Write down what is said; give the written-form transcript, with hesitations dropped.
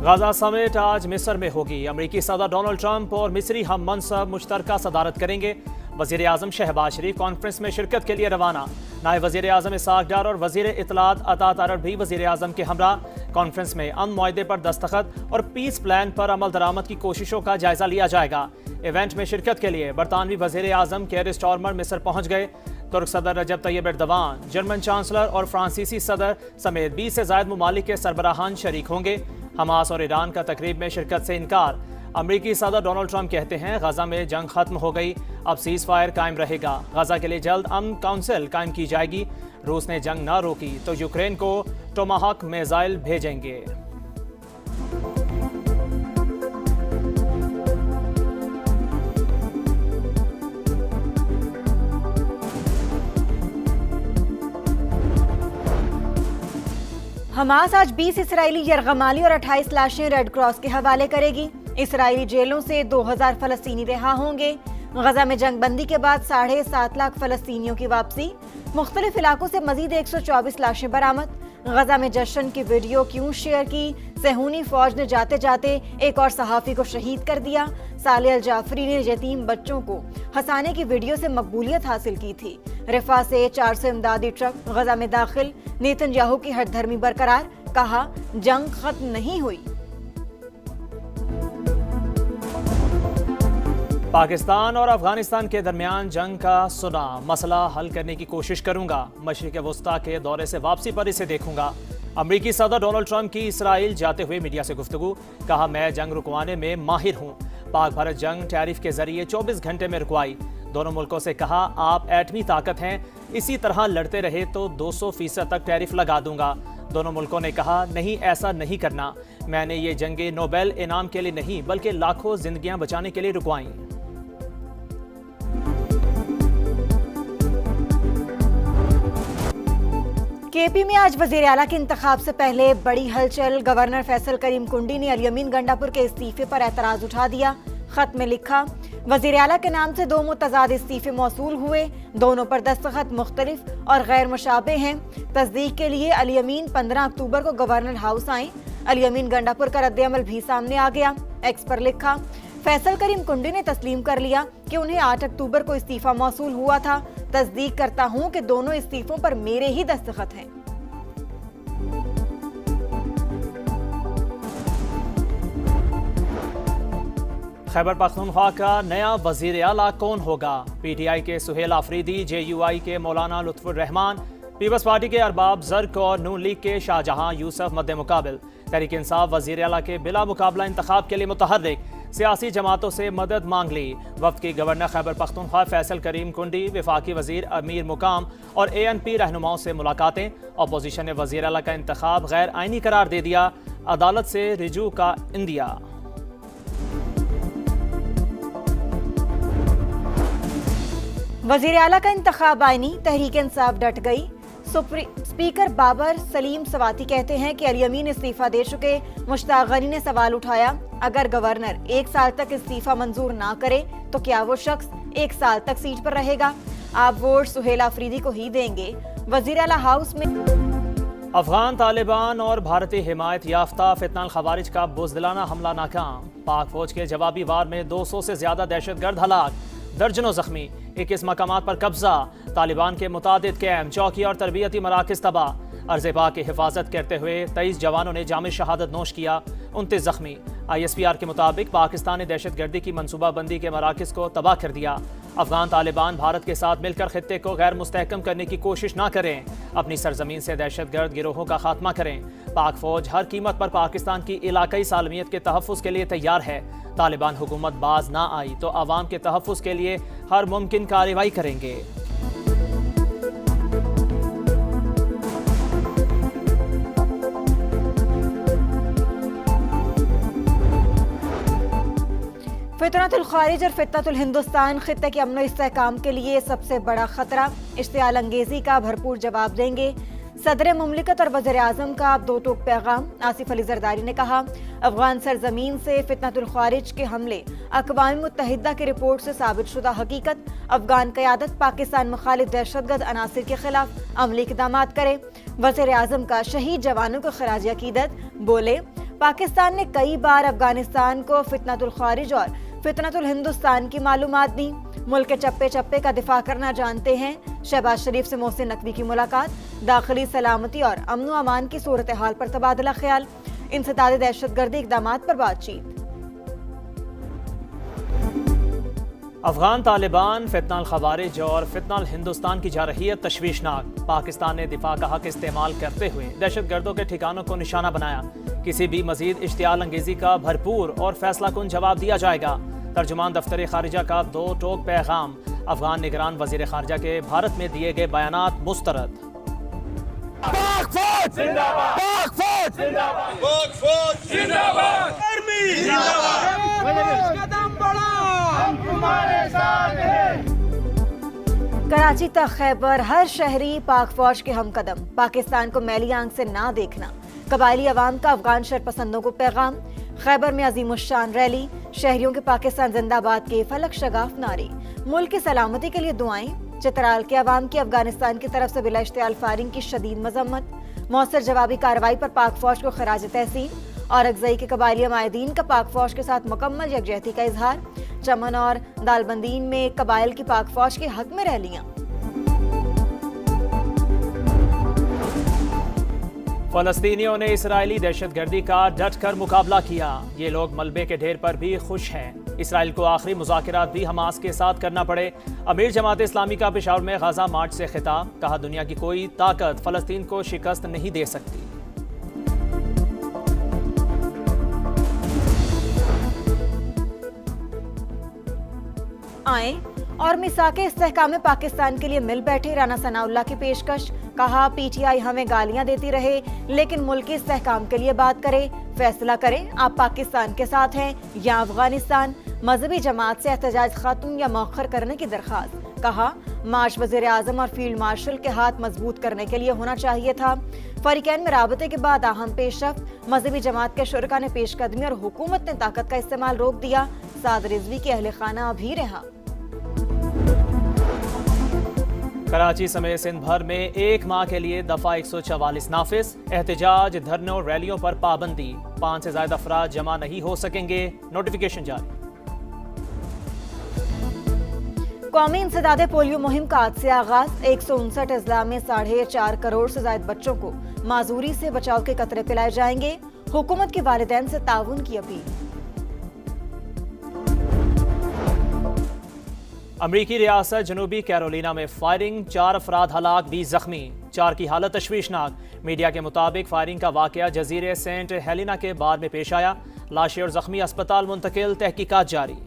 Gaza समेत आज मिस्र में होगी। अमरीकी सदर डोनाल्ड ट्रंप और मिस्री हम मनसब मुश्तरका सदारत करेंगे। वजीर आजम शहबाज शरीफ कॉन्फ्रेंस में शिरकत के लिए रवाना। नायब वजीर आजम इसाक डार और वजीर इत्तलात अता तारड़ भी वजीर आजम के हमरा। कॉन्फ्रेंस में अमन मुआहदे पर दस्तखत और पीस प्लान पर अमल दरामद की कोशिशों का जायजा लिया जाएगा। इवेंट में शिरकत के लिए बरतानवी वजीर आजम केयर स्टारमर मिस्र पहुंच गए। तुर्क सदर रजब तैयब एर्दोगान, जर्मन चांसलर और फ्रांसीसी सदर समेत 20 से ज्यादा ममालिक के सरबराहान शरीक होंगे। हमास और ईरान का तकरीब में शिरकत से इनकार। अमरीकी सदर डोनाल्ड ट्रंप कहते हैं गजा में जंग खत्म हो गई, अब सीज फायर कायम रहेगा। गजा के लिए जल्द अमन काउंसिल कायम की जाएगी। रूस ने जंग न रोकी तो यूक्रेन को टोमाहॉक मिसाइल भेजेंगे। हमास आज 20 इसराइली यरगमाली और 28 लाशें रेड क्रॉस के हवाले करेगी। इसराइली जेलों से 2000 फलस्तीनी रिहा होंगे। गजा में जंगबंदी के बाद 7.5 लाख फलस्तीनियों की वापसी। मुख्तलिफ इलाकों से मजीद 124 लाशें बरामद। गजा में जश्न की वीडियो क्यों शेयर की? सेहूनी फौज ने जाते जाते एक और सहाफी को शहीद कर दिया। साले अल जाफरी ने यतीम बच्चों को हंसाने की वीडियो से मकबूलियत हासिल की थी। रिफा से 400 इमदादी ट्रक गजा में दाखिल। नेतन्याहू की हठधर्मी बरकरार, कहा जंग खत्म नहीं हुई। पाकिस्तान और अफगानिस्तान के दरमियान जंग का सुना, मसला हल करने की कोशिश करूंगा। मशरिक वस्ता के दौरे से वापसी पर इसे देखूंगा। अमरीकी सदर डोनाल्ड ट्रंप की इसराइल जाते हुए मीडिया से गुफ्तगू, कहा मैं जंग रुकवाने में माहिर हूं। पाक भारत जंग टैरिफ के जरिए 24 घंटे में रुकवाई। दोनों मुल्कों से कहा आप एटमी ताकत हैं, इसी तरह लड़ते रहे तो 200% तक टैरिफ लगा दूंगा। दोनों मुल्कों ने कहा नहीं, ऐसा नहीं करना। मैंने ये जंगें नोबेल इनाम के लिए नहीं बल्कि लाखों जिंदगियां बचाने के लिए रुकवाई। केपी में आज वजीर आला के इंतखाब से पहले बड़ी हलचल। गवर्नर फैसल करीम कुंडी ने अल यमीन गंडापुर के इस्तीफे पर एतराज उठा दिया। खत में लिखा, वजीर आला के नाम से 2 मुतजाद इस्तीफे मौसूल हुए। दोनों पर दस्तखत मुख्तलिफ और गैर मुशाबे हैं। तस्दीक के लिए अल यमीन 15 अक्टूबर को गवर्नर हाउस आए। अल यमीन गंडापुर का रद्द-ए-अमल भी सामने आ गया। एक्स पर लिखा, फैसल करीम कुंडी ने तस्लीम कर लिया कि उन्हें 8 अक्टूबर को इस्तीफा मौसूल हुआ था। तस्दीक करता हूं कि दोनों इस्तीफों पर मेरे ही दस्तखत हैं। खैबर पख्तूनख्वा का नया वजीर आला कौन होगा? PTI के सुहेल आफरीदी, JUI के मौलाना लुत्फुर रहमान, पीपल्स पार्टी के अरबाब जर्क और नून लीग के शाहजहां यूसुफ मद्दे मुकाबिल। तहरीक इंसाफ वजीर आला के बिला मुकाबला इंतखाब के लिए मुतहर्रिक। सियासी जमातों से मदद मांग ली। वफ्द की गवर्नर खैबर पख्तूनख्वा फैसल करीम कुंडी, वफाकी वजीर अमीर मुकाम और ANP रहनुमाओं से मुलाकातें। अपोजिशन ने वजीर आला का इंतखाब गैर आइनी करार दे दिया। अदालत से रिजू का इंदिया। वजीर आला का इंतखाब आईनी, तहरीक इंसाफ डट गई। स्पीकर बाबर सलीम सवाती कहते हैं कि अल यमीन इस्तीफा दे चुके। मुश्ताक गनी ने सवाल उठाया, अगर गवर्नर 1 साल तक इस्तीफा मंजूर ना करे तो क्या वो शख्स 1 साल तक सीट पर रहेगा? आप वोट सुहेल आफरीदी को ही देंगे। वजीर आला हाउस में अफगान तालिबान और भारतीय हिमायत याफ्ता फितनाल खवारिज का बुज़दिलाना हमला नाकाम। पाक फौज के जवाबी वार में 200 से ज्यादा दहशतगर्द हलाक, दर्जनों जख्मी, 21 मकामात पर कब्जा। तालिबान के मुतादिद कैम्प, चौकी और तरबियती मराकज तबाह। अर्ज़ पाक की हिफाजत करते हुए 23 जवानों ने जामिल शहादत नोश किया, 29 जख्मी। ISPR के मुताबिक पाकिस्तान ने दहशतगर्दी की मनसूबाबंदी के मराकज को तबाह कर दिया। अफगान तालिबान भारत के साथ मिलकर खित्ते को गैर मुस्तहकम करने की कोशिश ना करें, अपनी सरजमीन से दहशतगर्द गिरोहों का खात्मा करें। पाक फौज हर कीमत पर पाकिस्तान की इलाकाई सालमियत के तहफ़्फ़ुज़ के लिए तैयार है। तालिबान हुकूमत बाज ना आई तो आवाम के तहफ़्फ़ुज़ के लिए हर मुमकिन कार्रवाई करेंगे। फितनतुल खारिज और फितनतुल हिंदुस्तान खित्ते के अमन इस्तेहकाम के लिए सबसे बड़ा खतरा। इश्तियाल अंगेजी का भरपूर जवाब देंगे। सदर मुमलिकत और वज़ीर आज़म का 2 टूक पैगाम। आसिफ अली जरदारी ने कहा, अफगान सरजमीन से फितनतुल खारिज के हमले अक़वाम मुत्तहिदा की रिपोर्ट से साबित शुदा हकीकत। अफगान क़यादत पाकिस्तान मुखालिफ दहशतगर्द अनासिर के खिलाफ अमली इक़दामात करे। वज़ीर आज़म का शहीद जवानों को खराज अक़ीदत। बोले, पाकिस्तान ने कई बार अफगानिस्तान को फितनतुल खारिज और फितनतुल हिंदुस्तान की मालूमात दी। मुल्क के चप्पे चप्पे का दिफा करना जानते हैं। शहबाज शरीफ से मोहसिन नकवी की मुलाकात, दाखिली सलामती और अमन व अमान की सूरत हाल पर तबादला ख्याल, इंसदाद दहशतगर्दी इक़दाम पर बातचीत। अफगान तालिबान फितनाल खवारिज और फितनाल हिंदुस्तान की जा रही है तशवीशनाक। पाकिस्तान ने दिफा का हक इस्तेमाल करते हुए दहशतगर्दों के ठिकानों को निशाना बनाया। किसी भी मजीद इश्तियाल अंगेजी का भरपूर और फैसला कुन जवाब दिया जाएगा। तर्जुमान दफ्तर खारिजा का 2 टोक पैगाम। अफगान निगरान वजीर खारिजा के भारत में दिए गए बयानात मुस्तरद। कराची तक खैबर, हर शहरी पाक फौज के हम कदम, पाकिस्तान को मैली आंख से ना देखना। कबायली अवाम का अफगान शरपसंदों को पैगाम। खैबर में अजीमुश्शान रैली, शहरियों के पाकिस्तान जिंदाबाद के फलक शगाफ नारे, मुल्क की सलामती के लिए दुआएं। चित्राल के अवाम की अफगानिस्तान की तरफ से बिला इश्तियाल फायरिंग की शदीद मजम्मत। मौसर जवाबी कार्रवाई पर पाक फौज को खराज तहसीन। और अगजई के कबायली माहिदीन का पाक फौज के साथ मुकम्मल यकजहती का इजहार। चमन और दालबंदीन में कबाइल की पाक फौज के हक में रैलियां। फलस्तीनियों ने इसराइली दहशतगर्दी का डटकर मुकाबला किया। ये लोग मलबे के ढेर पर भी खुश हैं। इसराइल को आखिरी मुज़ाकरात भी हमास के साथ करना पड़े। अमीर जमात इस्लामी का पेशावर में गाजा मार्च से खिताब, कहा दुनिया की कोई ताकत फलस्तीन को शिकस्त नहीं दे सकती। आए और मिसाके इस्तेहकाम पाकिस्तान के लिए मिल बैठे। राना सनाउल्लाह की पेशकश, कहा पीटीआई हमें गालियां देती रहे लेकिन मुल्क के इस्तेहकाम के लिए बात करे। फैसला करें आप पाकिस्तान के साथ हैं या अफगानिस्तान। मजहबी जमात से एहतजाज खत्म या मौखर करने की दरखास्त, कहा मार्च वजीर आजम और फील्ड मार्शल के हाथ मजबूत करने के लिए होना चाहिए था। फरीकैन में राबते के बाद अहम पेशरफ्त, मजहबी जमात के शुरका ने पेशकदमी और हुकूमत ने ताकत का इस्तेमाल रोक दिया। साद रिजवी के अहले खाना अभी रहा। कराची समेत सिंध भर में 1 माह के लिए दफा 144 नाफिज। एहतजाज, धरनों, रैलियों पर पाबंदी। 5 से ज्यादा अफराद जमा नहीं हो सकेंगे। नोटिफिकेशन जारी। कौमी इंसदाद पोलियो मुहिम का आज से आगाज। 159 अजला में 4.5 करोड़ से ज्यादा बच्चों को माजूरी से बचाव के कतरे पिलाए जाएंगे। हुकूमत के वालिदैन से ताउन की अपील। अमरीकी रियासत जनूबी कैरोलिना में फायरिंग, 4 अफराद हलाक, 20 जख्मी। 4 की हालत तशवीशनाक। मीडिया के मुताबिक फायरिंग का वाकया जजीरे सेंट हेलेना के बाद में पेश आया। लाशें और जख्मी अस्पताल मुंतकिल, तहकीकात जारी।